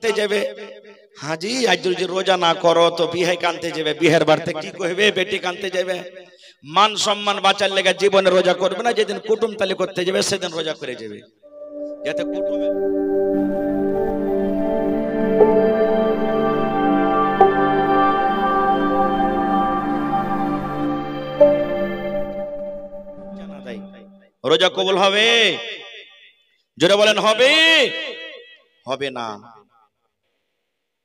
কানতে যাবে, হাজি আজ যদি রোজা না করো তো বিহে কানতে যাবে, বিহের বাড়িতে কি কইবে, বেটি কানতে যাবে। মান সম্মান বাঁচার লেগে জীবনে রোজা করবে না, যেদিন কুটুম তালি করতে যাবে সেদিন রোজা করে যাবে, যাতে কুটুমে রোজা কবুল হবে। জোরে বলেন হবে, হবে না।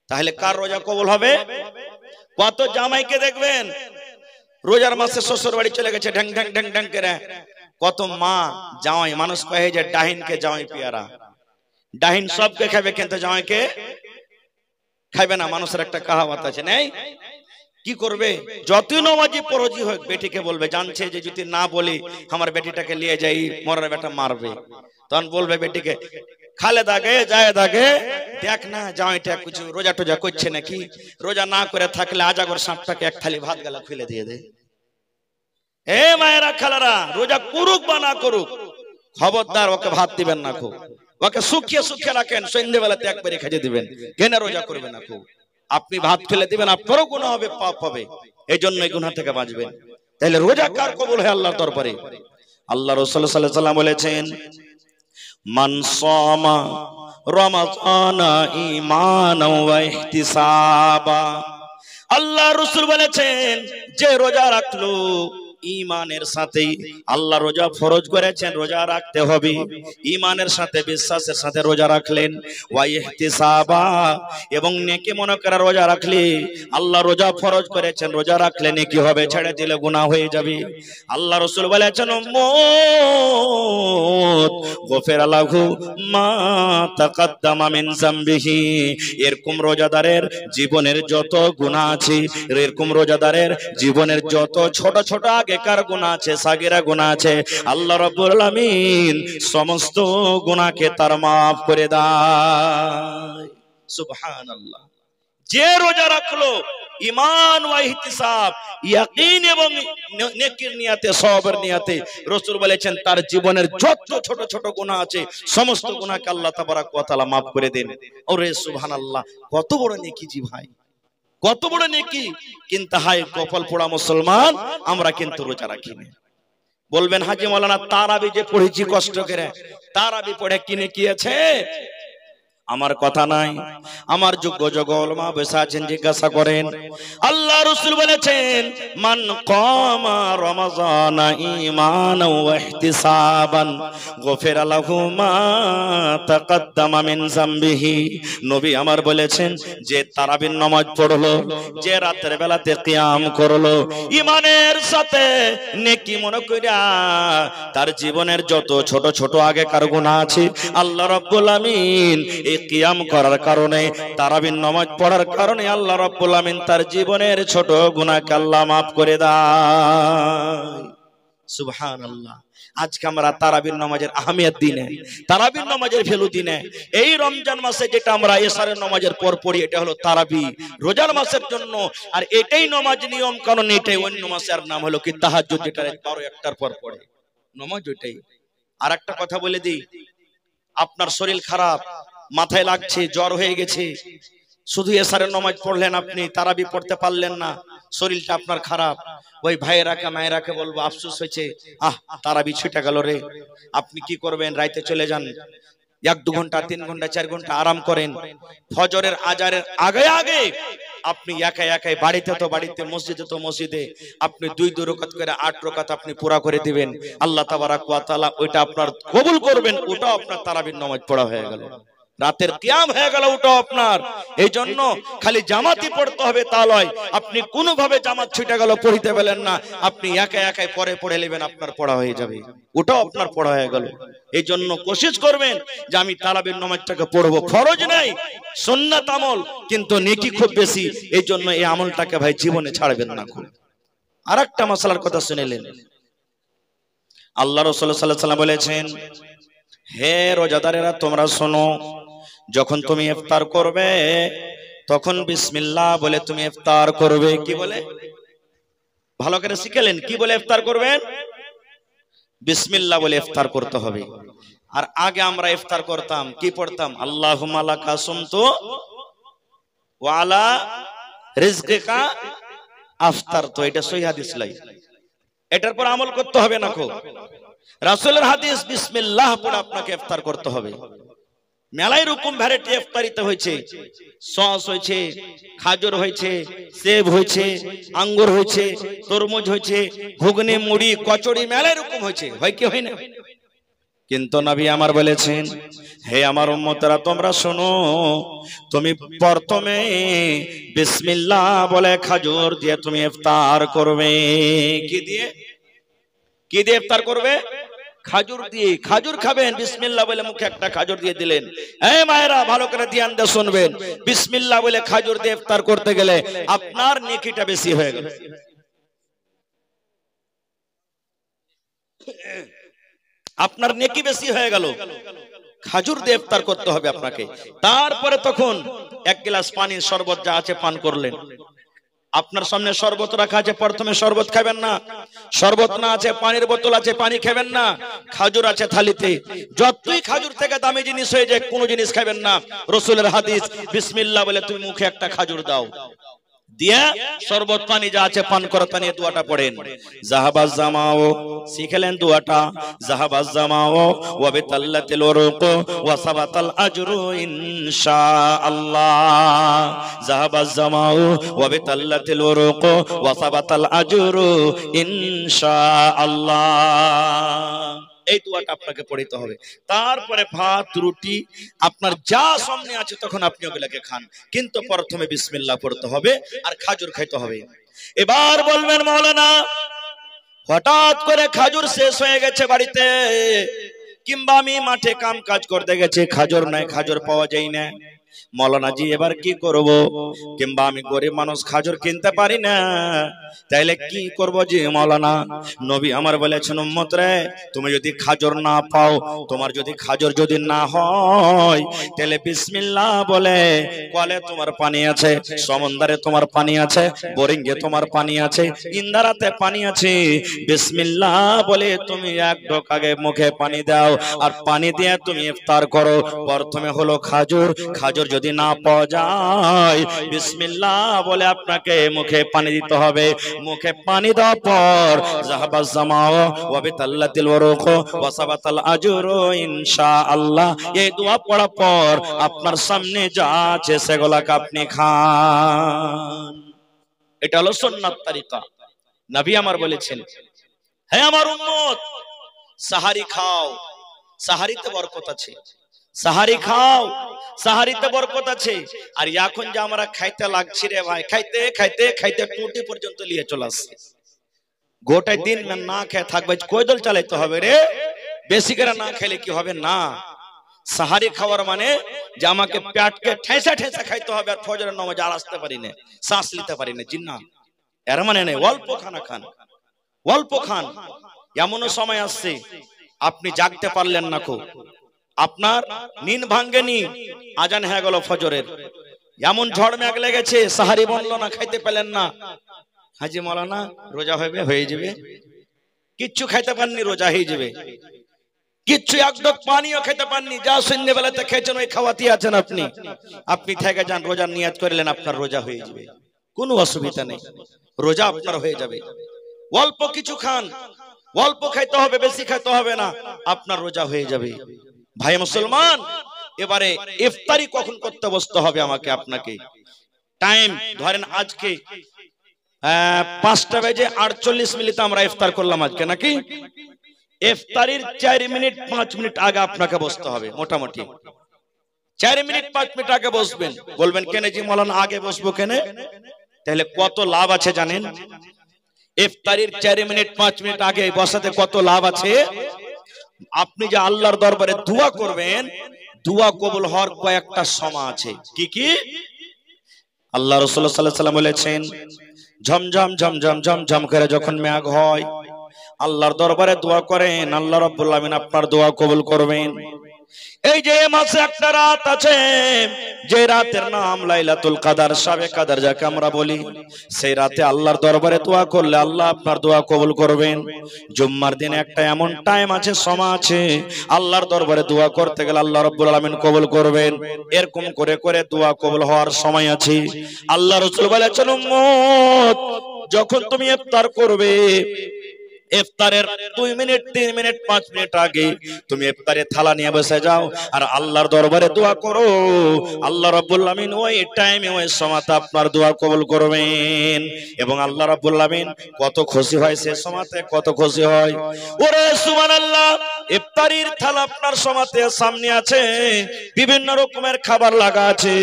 তাহলে কার রোজা কবুল হবে? কত জামাইকে দেখবেন রোজার মাসে শ্বশুর বাড়ি চলে গেছে ঢ্যাং ঢ্যাং ঢ্যাং ঢ্যাং করে। কত মা জামাই, মানুষ কহে যে ডাহিনকে জামাই পেয়ারা, ডাহিন সবকে খাবে কিন্তু জামাইকে খাইবে না। মানুষের একটা কাহাওয়াত আছে, নেই? কি করবে? যতই নমাজি পরজি হোক বেটিকে বলবে, জানছে যে যদি না বলি আমার বেটিটাকে নিয়ে যাই মরার বেটা মারবে, তখন বলবে বেটিকে খালে দাগে যায় দাগে দেখ না জামাইটা কিছু রোজা টোজা করছে নাকি, রোজা না করে থাকলে আজাগর সাপটাকে এক থালি ভাত গালা খুলে দিয়ে দে। এ মায়েরা খালারা, রোজা করুক বা না করুক খবরদার ওকে ভাত দিবেন না, খুব ওকে শুকিয়ে শুকিয়ে রাখেন, সন্ধ্যেবেলাতে একবারে খেয়ে দিবেন, কেন রোজা করবে না। খুব আপনি ভাত ফেলে দিবেন, আপনারও গুনাহ হবে, পাপ হবে, এই জন্য এই গুনাহ থেকে বাঁচবেন। তাহলে রোজা কার কবুল হয় আল্লাহর দরবারে? আল্লাহ রাসূল সাল্লাল্লাহু আলাইহি ওয়াসাল্লাম বলেছেন, মান সামা রমাযানা ঈমানাও ওয়া ইহতিসাবা। আল্লাহ রাসূল বলেছেন, যে রোজা রাখলো ঈমানের সাথে, আল্লাহ রোজা ফরজ করেছেন রোজা রাখতে হবে, ঈমানের সাথে বিশ্বাসের সাথে রোজা রাখলেন, ওয়া ইহতিসাবা এবং নেকি মনে করে রোজা রাখলে, আল্লাহ রোজা ফরজ করেছেন রোজা রাখলে নেকি হবে, ছেড়ে দিলে গুনাহ হয়ে যাবে। আল্লাহ রাসূল বলেছেন, উম্মত গফিরা লাহু মা তাকাদ্দামা মিন যামবিহি। এরকম রোজাদারের জীবনের যত গুনাহ আছে, এরকম রোজাদারের জীবনের যত ছোট ছোট আগেকার গুনাহ আছে, সাগিরা গুনাহ আছে, আল্লাহ রাব্বুল আলামিন সমস্ত গুনাহকে তার maaf করে দেয়। সুবহানাল্লাহ। যে রোজা রাখলো ঈমান ওয়া ইহতিসাব, ইয়াকিন এবং নেকির নিয়াতে, সওয়াবের নিয়াতে, রাসূল বলেছেন তার জীবনের যত ছোট ছোট গুনাহ আছে সমস্ত গুনাহকে আল্লাহ তাবারক ওয়া তাআলা maaf করে দেন। ওরে সুবহানাল্লাহ, কত বড় নেকি জি ভাই, কত বড় নেকি। কিন্তু হাই কপাল পোড়া মুসলমান, আমরা কিন্তু রোজা রাখি না। বলবেন হাজি মাওলানা তারাবি যে পড়েছি কষ্ট করে, তারাবি পড়ে কিনে কি আছে? আমার কথা নাই, আমার যোগ্য যোগ্য উলামা বসে আছেন, জিজ্ঞাসা করেন। আল্লাহ রাসূল বলেছেন, মান কামা রমাযানা ঈমানাও ওয়া ইহতিসাবান গফিরা লাহু মা তাকাদ্দামা মিন যামবিহি। নবী আমার বলেছেন, যে তারাবির নামাজ পড়লো, যে রাতের বেলাতে কিয়াম করলো ঈমানের সাথে নেকি মনে কইরা, তার জীবনের যত ছোট ছোট আগেকার গুনাহ আছে আল্লাহ রাব্বুল আমিন কিয়াম করার কারণে, তারাবির নামাজ পড়ার কারণে আল্লাহ রাব্বুল আমিন তার জীবনের ছোট গুনাহকে আল্লাহ maaf করে দেয়। সুবহানাল্লাহ। আজকে আমরা তারাবির নামাজের আহমিয়ত দিনে, তারাবির নামাজের ভ্যালু দিনে, এই রমজান মাসে যেটা আমরা এশারের নামাজের পর পড়ি এটা হলো তারাবি, রোজার মাসের জন্য। আর এটাই নামাজ নিয়ম কানুন, এটাই অন্য মাসের নাম হলো কি তাহাজ্জুদ, যেটা 12-1টার পর পড়ে নামাজ ওইটাই। আর একটা কথা বলে দিই, আপনার শরীর খারাপ, মাথায় লাগছে, জ্বর হয়ে গেছে, শুধু এশারের নামাজ পড়লেন, আপনি তারাবি পড়তে পারলেন না, শরীরটা আপনার খারাপ, ওই ভাইয়েরাকে মায়েরাকে বলবো আফসোস হয়েছে, তারাবি ছুটে গেল রে। আপনি কি করবেন? রাইতে চলে যান, 1-2 ঘন্টা 3 ঘন্টা 4 ঘন্টা আরাম করেন, ফজরের আজানের আগে আগে আপনি একাই একাই, বাড়িতে তো বাড়িতে, মসজিদে তো মসজিদে, আপনি 2 রাকাত করে 8 রাকাত আপনি পুরা করে দিবেন। আল্লাহ তাবারক ওয়া তাআলা ওইটা আপনার কবুল করবেন, ওটাও আপনার তারাবির নামাজ পড়া হয়ে গেল, রাতের কিয়াম হয়ে গেল, ওটাও আপনার। এই জন্য খালি জামাতি পড়তে হবে তা নয়, আপনি কোনোভাবে জামাত ছুটে গেল পড়িতে পেলেন না, আপনি একাই একাই পরে পড়ে নেবেন, আপনার পড়া হয়ে যাবে, ওটাও আপনার পড়া হয়ে গেল। এই জন্য কোশিশ করবেন যে আমি তারাবির নামাজটাকে পড়বো, ফরজ নাই, সুন্নাত আমল, কিন্তু নেকি খুব বেশি, এই জন্য এই আমলটাকে ভাই জীবনে ছাড়বেন না। খুব আরেকটা মাসআলার কথা শুনেলেন, আল্লাহ রাসূল সাল্লাল্লাহু আলাইহি ওয়াসাল্লাম বলেছেন, হে রোজাদারেরা তোমরা শোনো, যখন তুমি ইফতার করবে তখন বিসমিল্লাহ বলে তুমি ইফতার করবে। কি বলে? ভালো করে শিখেলেন, কি বলে ইফতার করবেন? বিসমিল্লাহ বলে ইফতার করতে হবে। আর আগে আমরা ইফতার করতাম, কি পড়তাম? আল্লাহুম্মা লাকা সুমতু ওয়ালা রিজকিকা আফতার, তো এটা সহিহ হাদিস লাই, এটার পর আমল করতে হবে না কো। রাসূলের হাদিস বিসমিল্লাহ পড়ে আপনাকে ইফতার করতে হবে। মেলাই রকম ভ্যারাইটি ইফতারিতে হয়েছে, সস হয়েছে, খাজর হয়েছে, সেব হয়েছে, আঙ্গুর হয়েছে, তরমুজ হয়েছে, ঘুগনি, মুড়ি, কচুরি, মেলাই রকম হয়েছে, হয় কি হয় না? কিন্তু নবী আমার বলেছেন, হে আমার উম্মতরা তোমরা শোনো, তুমি প্রথমে বিসমিল্লাহ বলে খাজুর দিয়ে তুমি ইফতার করবে। কি দিয়ে? কি দিয়ে ইফতার করবে? খাজুর দিয়ে। খাজুর খাবেন, বিসমিল্লাহ বলে মুখে একটা খাজুর দিয়ে দিলেন। এই মায়েরা ভালো করে ধ্যান দিয়ে শুনবেন, বিসমিল্লাহ বলে খাজুর দিয়ে ইফতার করতে গেলে আপনার নেকিটা বেশি হয়ে গেল। আপনার নেকি বেশি হয়ে গেল। খাজুর দিয়ে ইফতার করতে হবে আপনাকে। তারপরে তখন এক গ্লাস পানি, শরবত যা আছে পান করলেন। আপনার সামনে শরবত রাখা আছে, প্রথমে শরবত খাবেন না। শরবত না আছে, পানির বোতল আছে, পানি খাবেন না। খাজুর আছে থালিতে, যতই খাজুর থেকে দামি জিনিস হয়ে যায় কোনো জিনিস খাবেন না। রাসূলের হাদিস, বিসমিল্লাহ বলে তুমি মুখে একটা খাজুর দাও, দিয়া শরবত পানি যা আছে পান করো, তা নিয়ে দোয়াটা পড়েন। জাহাবাজ জামাও, শিখলেন দোয়াটা, জাহাবাজ জামাও ওয়া বিতাল্লাতিল উরুক ওয়া সাবাতাল আজরু ইনশাআল্লাহ। জাহাবাজ জামাও ওয়া বিতাল্লাতিল উরুক ওয়া সাবাতাল আজরু ইনশাআল্লাহ। এই দোয়াটা আপনাকে পড়তে হবে। তারপরে ভাত, রুটি আপনার যা সামনে আছে তখন আপনি ওগুলোকে খান, কিন্তু প্রথমে বিসমিল্লাহ পড়তে হবে আর খাজুর খাইতে হবে। এবার বলবেন মাওলানা হঠাৎ করে খাজুর শেষ হয়ে গেছে বাড়িতে, কিংবা আমি মাঠে কাম কাজ করতে গেছি, খাজুর নাই, খাজুর পাওয়া যায় না, মৌলানা জি এবার কি করব? কিংবা আমি গরিব মানুষ, খাজুর কিনতে পারি না, তাইলে কি করব জি মৌলানা? নবী আমার বলেছেন, উম্মত রে, তুমি যদি খাজুর না পাও, তোমার যদি খাজুর যদি না হয়, তাহলে বিসমিল্লাহ বলে কলে তোমার পানি আছে, সমুদ্রে তোমার পানি আছে, বোরিংয়ে তোমার পানি আছে, ইন্দারাতে পানি আছে, বিসমিল্লাহ বলে তুমি এক ঢোক আগে মুখে পানি দাও আর পানি দিয়ে তুমি ইফতার করো। প্রথমে হলো খাজুর, খাজুর যদি না পাওয়া যায়, বিসমিল্লাহ বলে আপনাকে মুখে পানি দিতে হবে। মুখে পানি দেওয়ার পর জাহাবাজ জামাও ওয়া বিতাল্লাতিল উরুক ওয়া সাবাতাল আজরু ইনশাআল্লাহ, এই দোয়া পড়ার পর আপনার সামনে যা আছে সেগুলোকে আপনি খান। এটা হলো সুন্নাত তরিকা। নবী আমার বলেছেন, হে আমার উম্মত, সাহারি খাও, সাহারিতে বরকত আছে, সাহারি খাও, সাহারিতে বরকত আছে। আর এখন যে আমরা খাইতে লাগছি রে ভাই, খাইতে খাইতে খাইতে টুটি পর্যন্ত নিয়ে চলে আসছে। গোটাই দিন না খেয়ে থাকবে, কয়দল চালাইতে হবে রে? বেশি করে না খেলে কি হবে? না, সাহারি খাওয়ার মানে যে আমাকে পেটকে ঠেসা ঠেসা খাইতে হবে, আর ফজরের নামাজে আর আসতে পারি না, শ্বাস নিতে পারি না, জিন্না, এর মানে নেই। অল্প খানা খান, অল্প খান। এমনও সময় আসছে আপনি জাগতে পারলেন না, খুব আপনার নিন ভাঙ্গেনি, আজান হয়ে গেল ফজরের, এমন ঝড় মেঘ লেগেছে, সাহারি বনলো না, খাইতে পেলেন না, হাজি মৌলানা রোজা হয়ে যাবে, কিচ্ছু খাইতে পাননি, রোজা হয়ে যাবে, কিচ্ছু এক ঢোক পানিও খেতে পাননি, যা সন্ধ্যে বেলাতে খেয়েছেন ওই খাওয়াতে আছেন আপনি, আপনি থেকে যান, রোজার নিয়াত করলেন, আপনার রোজা হয়ে যাবে, কোনো অসুবিধা নেই, রোজা আপনার হয়ে যাবে। অল্প কিছু খান, অল্প খাইতে হবে, বেশি খাইতে হবে না, আপনার রোজা হয়ে যাবে। ভাই মুসলমান, এবারে ইফতারি কখন করতে বসতে হবে আমাকে আপনাকে? টাইম ধরেন আজকে 5:48 আমরা ইফতার করলাম আজকে, নাকি? ইফতারির 4 মিনিট 5 মিনিট আগে আপনাকে বসতে হবে, মোটামুটি 4 মিনিট 5 মিনিট আগে বসবেন। বলবেন কেন জি মৌলানা আগে বসবো কেন? তাহলে কত লাভ আছে জানেন? ইফতারির 4 মিনিট 5 মিনিট আগে বসাতে কত লাভ আছে। আপনি যে আল্লাহর দরবারে দোয়া করবেন, দোয়া কবুল হওয়ার কয়েকটা সময় আছে। কি কি? আল্লাহ রাসূলুল্লাহ সাল্লাল্লাহু আলাইহি ওয়াসাল্লাম বলেছেন, ঝমঝম ঝমঝম ঝমঝম করে যখন মেঘ হয়, আল্লাহর দরবারে দোয়া করেন, আল্লাহ রাব্বুল আলামিন আপনার দোয়া কবুল করবেন। এই যে মাসে একটা রাত আছে, যে রাতের নাম লাইলাতুল কাদার, শাবে কাদার যাকে আমরা বলি, সেই রাতে আল্লাহর দরবারে দোয়া করলে আল্লাহ আপনার দোয়া কবুল করবেন। জুম্মার দিনে একটা এমন টাইম আছে, সময় আছে, আল্লাহর দরবারে দোয়া করতে গেলে আল্লাহ রাব্বুল আলামিন কবুল করবেন। এরকম করে করে দোয়া কবুল হওয়ার সময় আছে। আল্লাহ রাসূল বলেছেন, উম্মত যখন তুমি ইফতার করবে, ইফতারের 2 মিনিট 3 মিনিট 5 মিনিট আগে তুমি ইফতারের থালা নিয়ে বসে যাও আর আল্লাহর দরবারে দোয়া করো। আল্লাহ রাব্বুল আমিন ওই টাইমে ওই সময়তে আপনার দোয়া কবুল করবেন। এবং আল্লাহ রাব্বুল আমিন কত খুশি হয়, সে সময়তে কত খুশি হয়। ওরে সুবহানাল্লাহ, ইফতারির থালা আপনার সময়তে সামনে আছে, বিভিন্ন রকমের খাবার লাগা আছে,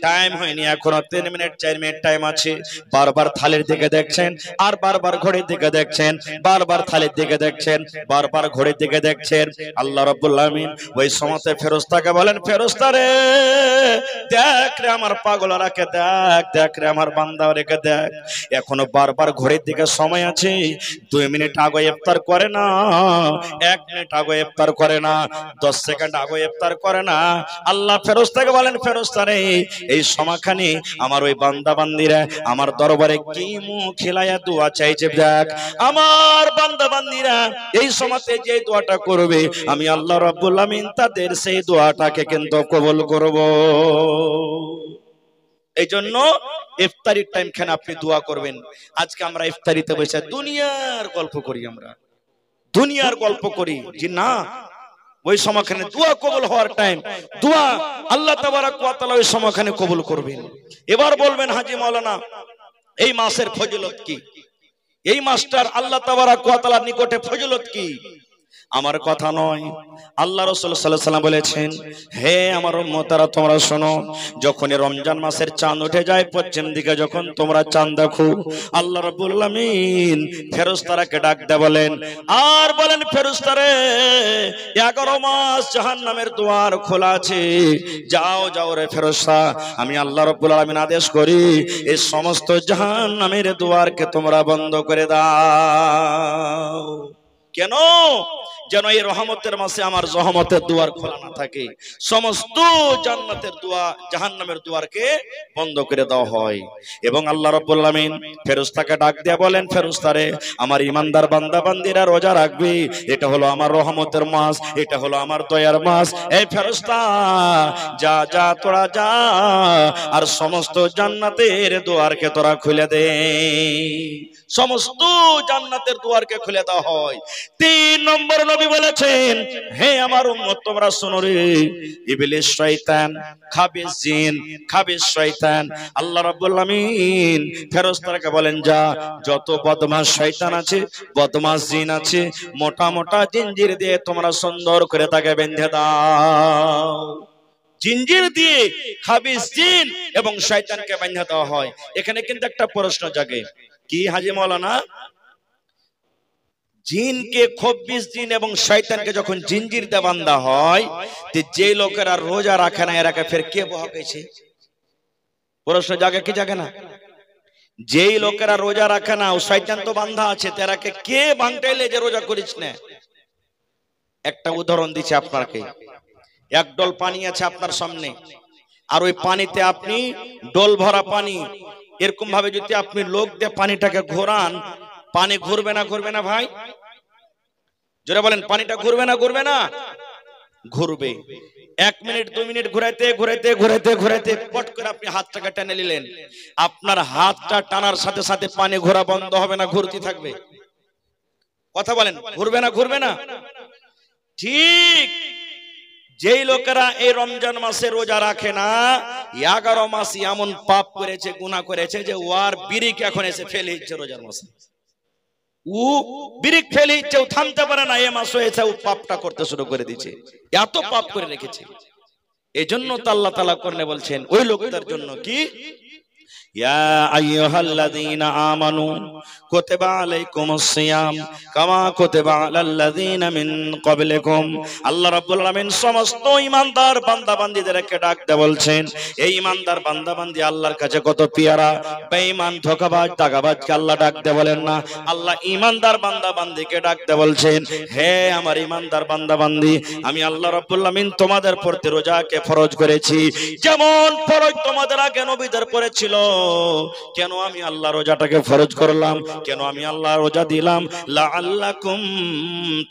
টাইম হয়নি এখনো 3 মিনিট 4 মিনিট টাইম আছে। বারবার থালির দিকে দেখছেন আর বারবার ঘড়ির দিকে দেখছেন, বারবার থালির দিকে দেখছেন, বারবার ঘড়ির দিকে দেখছেন। আল্লাহ রাব্বুল আমিন ওই সময়তে ফেরেশতাকে বলেন, ফেরেশতা রে দেখ রে আমার পাগলারাকে, দেখ দেখ রে আমার বান্দা রেখে দেখ, এখনো বারবার ঘড়ির দিকে সময় আছে, 2 মিনিট আগে ইফতার করে না, 1 মিনিট আগে ইফতার করে না, 10 সেকেন্ড আগে ইফতার করে না। আল্লাহ ফেরেশতাকে বলেন, ফেরেশতা রে এই সময়খানি আমার ওই বান্দা বান্দিরা আমার দরবারে কি মুখ খিলায়া দোয়া চাইছে, দেখ আমার বান্দা বান্দিরা এই সময়তে যে দোয়াটা করবে আমি আল্লাহ রাব্বুল আমিন তাদের সেই দোয়াটাকে কিন্তু কবুল করব। এই জন্য ইফতারির টাইম খানে আপনি দোয়া করবেন। আজকে আমরা ইফতারিতে বসে দুনিয়ার গল্প করি, আমরা দুনিয়ার গল্প করি, যে না ওই সময়খানে দোয়া কবুল হওয়ার টাইম, দোয়া আল্লাহ তাবারাক ওয়া তাআলা ওই সময়খানে কবুল করবেন। এবার বলবেন, হাজী মাওলানা এই মাসের ফজিলত কি, এই মাসটার আল্লাহ তাবারাক ওয়া তাআলার নিকটে ফজিলত কি? আমার কথা নয়, আল্লাহ রাসূল সাল্লাল্লাহু আলাইহি ওয়াসাল্লাম বলেছেন, হে আমার উম্মতারা তোমরা শোনো, যখন রমজান মাসের চাঁদ উঠে যায় পশ্চিম দিকে, যখন তোমরা চাঁদ দেখো, আল্লাহ রাব্বুল আলামিন ফেরেশতাকে ডাক দেয় বলেন, আর বলেন ফেরেশতারে 11 মাস জাহান্নামের দুয়ার খোলা আছে, যাও যাও রে ফেরেশতা, আমি আল্লাহ রাব্বুল আলামিন আদেশ করি এই সমস্ত জাহান্নামের দুয়ারকে তোমরা বন্ধ করে দাও। কেন? যেন এই রহমতের মাসে আমার রহমতের দুয়ার খোলা না থাকে, সমস্ত জান্নাতের দুয়ার জাহান্নামের দুয়ারকে বন্ধ করে দেওয়া হয়। এবং আল্লাহ রাব্বুল আমিন ফেরেশতাকে ডাক দিয়ে বলেন, ফেরেশতারে আমার ইমানদার বান্দা বান্দিরা রোজা রাখবে, এটা হলো আমার রহমতের মাস, এটা হলো আমার দয়ার মাস। এই ফেরেশতা যা যা তোরা যা আর সমস্ত জান্নাতের দুয়ারকে তোরা খুলে দে। সমস্ত জান্নাতের দুয়ারকে খুলে দেওয়া হয়। 3 নম্বর নবী বলেছেন, হে আমার উম্মত তোমরা শোনো রে, ইবলিস শয়তান, খাবিস জিন, খাবিস শয়তান, আল্লাহ রাব্বুল আমিন ফেরেশতাকে বলেন, যা যত বদমাশ শয়তান আছে, বদমাশ জিন আছে, মোটা মোটা জিঞ্জির দিয়ে তোমরা সুন্দর করে তাকে বেঁধে দাও। জিঞ্জির দিয়ে খাবিস জিন এবং শয়তানকে বেঁধে দেওয়া হয়। এখানে কিন্তু একটা প্রশ্ন জাগে, কি হাজী মাওলানা, জিনকে 24 দিন এবং শয়তানকে যখন জিঞ্জির দিয়ে বাঁধা হয়, যে লোকেরা রোজা রাখে না এরাকে ফের কে বহাকেছে? প্রশ্ন জাগে কি জাগে না? যেই লোকেরা রোজা রাখে না, ও শয়তান তো বাঁধা আছে, তেরাকে কে ভাঙটাইলে যে রোজা করিস না? একটা উদাহরণ দিচ্ছি আপনাকে। এক ডোল পানি আছে আপনার সামনে, আর ওই পানিতে আপনি ডোল ভরা পানি, এরকম ভাবে যদি আপনি লোক দিয়ে পানিটাকে ঘোরান, পানি ঘুরবে না ঘুরবে না ভাই? জোরে বলেন, পানিটা ঘুরবে না ঘুরবে না? ঘুরবে। 1 মিনিট 2 মিনিট ঘুরাইতে ঘুরাইতে ঘুরাইতে ঘুরাইতে পট করে আপনি হাতটাকে টেনে নিলেন, আপনার হাতটা টানার সাথে সাথে পানি ঘোরা বন্ধ হবে না ঘুরতে থাকবে? কথা বলেন, ঘুরবে না ঘুরবে না? ঠিক যেই লোকেরা এই রমজান মাসে রোজা রাখে না, 11 মাস এমন পাপ করেছে, গুনাহ করেছে, যে ওয়ার বিরিক এখন এসে ফেলে দিচ্ছে রোজার মাসে। ও বিরিক ফেলে দিচ্ছে, ও থামতে পারে না, এই মাস হয়েছে ও পাপটা করতে শুরু করে দিচ্ছে, এত পাপ করে রেখেছে। এই জন্য তো আল্লাহ তাআলা করনে বলছেন ওই লোকটার জন্য কি, ইয়া আইয়ুহাল্লাযীনা আমানু কুতিবা আলাইকুমুস সিয়াম কামা কুতিবা আলাল্লাযীনা মিন ক্বাবলিকুম। আল্লাহ রাব্বুল আলামিন সমস্ত ঈমানদার বান্দা-বান্দীদেরকে ডাকতে বলছেন। এই ঈমানদার বান্দা-বান্দী আল্লাহর কাছে কত পিয়ারা। বেঈমান, ধোঁকাবাজ, দাগাবাজকে আল্লাহ ডাকতে বলেন না, আল্লাহ ঈমানদার বান্দা-বান্দীকে ডাকতে বলছেন। হে আমার ঈমানদার বান্দা-বান্দী, আমি আল্লাহ রাব্বুল আলামিন তোমাদের প্রতি রোজাকে ফরজ করেছি, যেমন ফরজ তোমাদের আগে নবীদের পরে ছিল। কেন আমি আল্লাহ রোজাটাকে ফরজ করলাম, কেন আমি আল্লাহ রোজা দিলাম? লাআল্লাকুম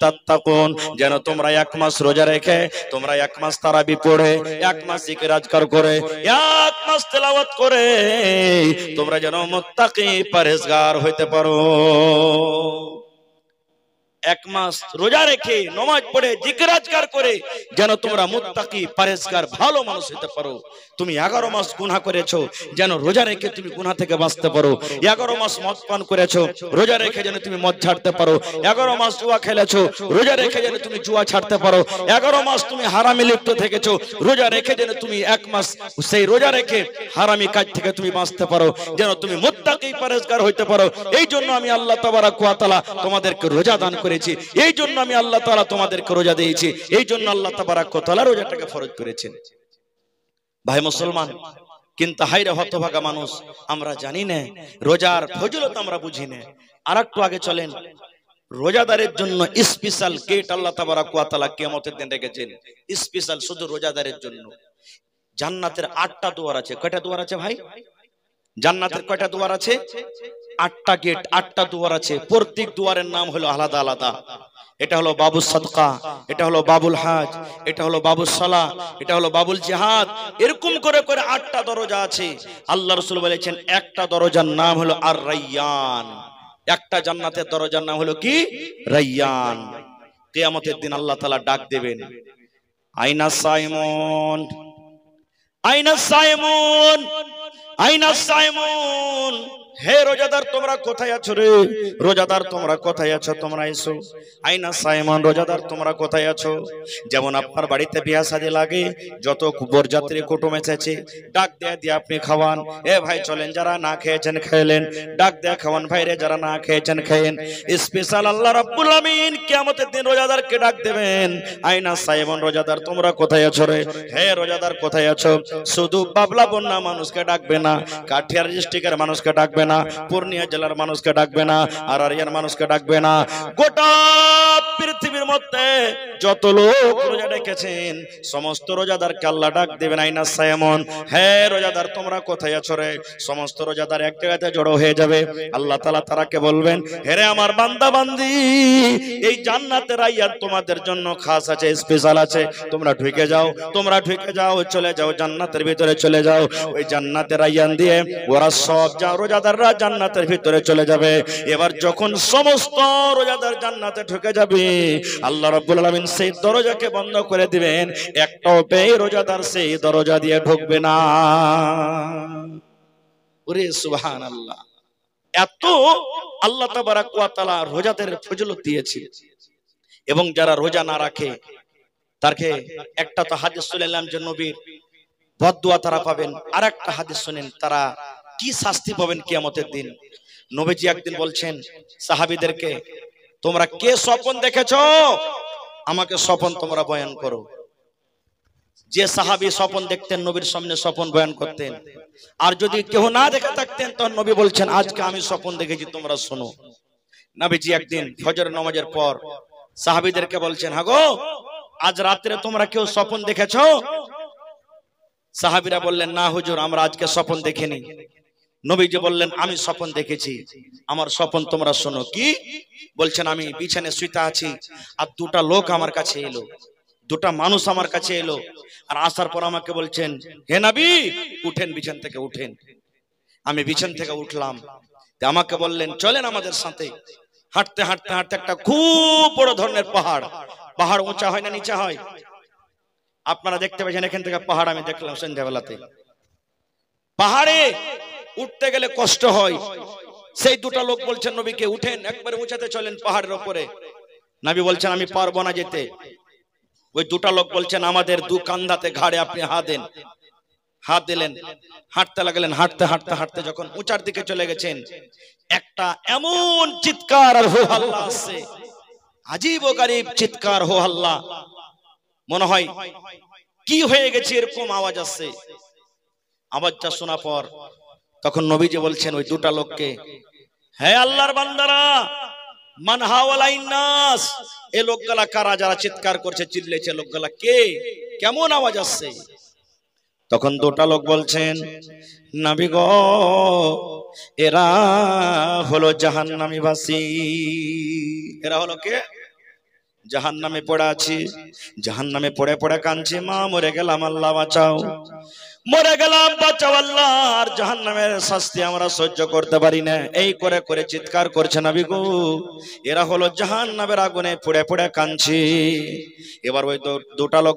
তাত্তাকুন, যেন তোমরা এক মাস রোজা রেখে, তোমরা এক মাস তারাবি পড়ে, এক মাস জিকির আজকার করে, এক মাস তেলাওয়াত করে তোমরা যেন মুত্তাকি পরহেজগার হইতে পারো। এক মাস রোজা রেখে, নামাজ পড়ে, জিকির আজকার করে যেন তোমরা মুত্তাকি পরহেজগার ভালো মানুষ হতে পারো। তুমি 11 মাস গুনাহ করেছো, যেন রোজা রেখে তুমি গুনাহ থেকে বাঁচতে পারো। 11 মাস মদ পান করেছো, রোজা রেখে যেন তুমি মদ ছাড়তে পারো। 11 মাস জুয়া খেলেছো, রোজা রেখে যেন তুমি জুয়া ছাড়তে পারো। 11 মাস তুমি হারামি লিপ্ত থেকেছো, রোজা রেখে যেন তুমি এক মাস সেই রোজা রেখে হারামি কাজ থেকে তুমি বাঁচতে পারো, যেন তুমি মুত্তাকি পরহেজগার হইতে পারো। এই জন্য আমি আল্লাহ তাবারাক ওয়া তাআলা তোমাদেরকে রোজা দান করেছি, এই জন্য আমি আল্লাহ তাআলা তোমাদেরকে রোজা দিয়েছি, এই জন্য আল্লাহ তাবারাক ওয়া তাআলা রোজাটাকে ফরজ করেছেন। ভাই মুসলমান, কিন্তু হায়রে হতভাগা মানুষ, আমরা জানি না রোজার ফজিলত, আমরা বুঝি না। আর একটু আগে চলেন, রোজাদারের জন্য স্পেশাল গেট আল্লাহ তাবারাক ওয়া তাআলা কিয়ামতের দিন রেখেছেন, স্পেশাল শুধু রোজাদারের জন্য। জান্নাতের 8টা দুয়ার আছে। কয়টা দুয়ার আছে ভাই? জান্নাতের কয়টা দুয়ার আছে? 8টা গেট, 8টা দুয়ার আছে। প্রত্যেক দুয়ারের নাম হলো আলাদা আলাদা। এটা হলো বাবুল সাদকা, এটা হলো বাবুল হজ, এটা হলো বাবুল সালাহ, এটা হলো বাবুল জিহাদ। এরকম করে করে 8টা দরজা আছে। আল্লাহ রাসূল বলেছেন একটা দরজার নাম হলো আর রায়্যান, একটা জান্নাতের দরজার নাম হলো কি? রায়্যান। কিয়ামতের দিন আল্লাহ তাআলা ডাক দেবেন, আইনা সাইমুন, আইনা সাইমুন, আইনা সাইমুন। হে রোজাদার, তোমরা কোথায় আছো রে? রোজাদার তোমরা কোথায় আছো? তোমরা এসো। আইনা সাইমুন, রোজাদার তোমরা কোথায় আছো? যেমন আপনার বাড়িতে বিয়া শাদী লাগে, যত বরযাত্রী কুটুম এসেছে, ডাক দেয়া দিয়ে আপনি খাওয়ান। এ ভাই চলেন, যারা না খেয়েছেন খাইলেন, ডাক দেয়া খাওয়ান। ভাইরে যারা না খেয়েছেন খাইয়েন। স্পেশাল আল্লাহ রাব্বুল আমিন কিয়ামতের দিন রোজাদারকে ডাক দেবেন, আইনা সাইমুন, রোজাদার তোমরা কোথায় আছো রে? হে রোজাদার কোথায় আছো? শুধু বাবলা বন্যা মানুষকে ডাকবে না, কাঠিয়ার ডিস্ট্রিক্টের মানুষকে ডাকবে না, পূর্ণিয়া জেলার মানুষকে ডাকবে না, আরারিয়ার মানুষকে ডাকবে না। গোটা পৃথিবীর মধ্যে যত লোক রোজা রেখেছেন সমস্ত রোজাদারকে আল্লাহ ডাক দেবেন, আইনা সাইমুন, হে রোজাদার তোমরা কোথায় আছো রে? সমস্ত রোজাদার এক জায়গাতে জড়ো হয়ে যাবে। আল্লাহ তাআলা তারাকে বলবেন, হে রে আমার বান্দা বান্দি, এই জান্নাতের রায়্যান তোমাদের জন্য খাস আছে, স্পেশাল আছে। তোমরা ঢুকে যাও, তোমরা ঢুকে যাও, চলে যাও জান্নাতের ভিতরে চলে যাও। ওই জান্নাতের রায়্যান দিয়ে ওরা সব রোজাদাররা জান্নাতের ভিতরে চলে যাবে। এবার যখন সমস্ত রোজাদার জান্নাতে ঢুকে যাবে, আল্লাহ রাব্বুল আলামিন সেই দরজাকে বন্ধ করে দিবেন, একটাও রোজাদার সেই দরজা দিয়ে ঢুকবে না। ওরে সুবহানাল্লাহ! এত আল্লাহ তাবারাক ওয়া তাআলা রোজাদের ফজিলত দিয়েছে। এবং যারা রোজা না রাখে, তারকে একটা তো হাদিস শুনলাম যে নবীর বদদুয়া তারা পাবেন, আর একটা হাদিস শুনেন তারা কি শাস্তি পাবেন কিয়ামতের দিন। নবীজি একদিন বলছেন সাহাবীদেরকে, তোমরা কে স্বপ্ন দেখেছো? আমাকে স্বপ্ন তোমরা বয়ান করো। যে সাহাবী স্বপ্ন দেখতেন নবীর সামনে স্বপ্ন বয়ান করতেন, আর যদি কেউ না দেখে থাকতেন তখন নবী বলছেন, আজকে আমি স্বপ্ন দেখেছি, তোমরা শোনো। নবীজি একদিন ফজর নামাজের পর সাহাবীদেরকে বলছেন, হাগো আজ রাত্রে তোমরা কেউ স্বপ্ন দেখেছো? সাহাবীরা বললেন, না হুজুর, আমরা আজকে স্বপ্ন দেখিনি। নবীজি বললেন, আমি স্বপ্ন দেখেছি, আমার স্বপ্ন তোমরা শোনো। কি বলছেন? আমি বিছানায় শুইতে আছি, আর দুটা লোক আমার কাছে এলো, দুটা মানুষ আমার কাছে এলো, আর আসার পর আমাকে বলছেন, হে নবী উঠেন, বিছান থেকে উঠেন। আমি বিছান থেকে উঠলাম, আমাকে বললেন, চলেন আমাদের সাথে। হাঁটতে হাঁটতে হাঁটতে একটা খুব বড় ধরনের পাহাড়, পাহাড় উঁচা হয় না নিচা হয়? আপনারা দেখতে পাচ্ছেন এখান থেকে পাহাড় আমি দেখলাম সন্ধ্যাবেলাতে। পাহাড়ে উঠতে গেলে কষ্ট হয়। সেই দুটা লোক বলছেন নবীকে, উঠেন, একবারে উঁচাতে চলেন পাহাড়ের উপরে। নবী বলছেন, আমি পারবো না যেতে। ওই দুটা লোক বলছেন, আমাদের দু কান্ধাতে ঘাড়ে আপনি হাত দেন। হাত দিলেন, হাঁটতে লাগলেন। হাঁটতে হাঁটতে হাঁটতে যখন উঁচার দিকে চলে গেছেন, একটা এমন চিৎকার আর হো হাল্লা আসছে, আজীব ও গরীব চিৎকার হো হাল্লা, মনে হয় কি হয়ে গেছে এরকম আওয়াজ আসছে। আওয়াজটা শোনা পর তখন নবীজি বলছেন ওই দুটা লোককে, হে আল্লাহর বান্দারা, মান হাওয়ালাইন নাস, এই লোকগুলা কারা যারা চিৎকার করছে, চিল্লেছে, লোকগুলা কে, কেমন আওয়াজ আসছে? তখন দুটা লোক বলছেন, নবী গো, এরা হলো জাহান্নামী বাসী। এরা হলো কে? জাহান্নামে পড়ে আছি, জাহান্নামে পড়ে পড়ে কাঁদছি, মা মরে গেলাম, আল্লাহ বাঁচাও, মরে গেলাম, বাঁচাও আল্লাহ, আর জাহান্নামের শাস্তি আমরা সহ্য করতে পারি না, এই করে করে চিৎকার করছে নবী গো। এরা হলো জাহান্নামের আগুনে পড়ে পড়ে কাঁদছে। এবার ওই দুটা লোক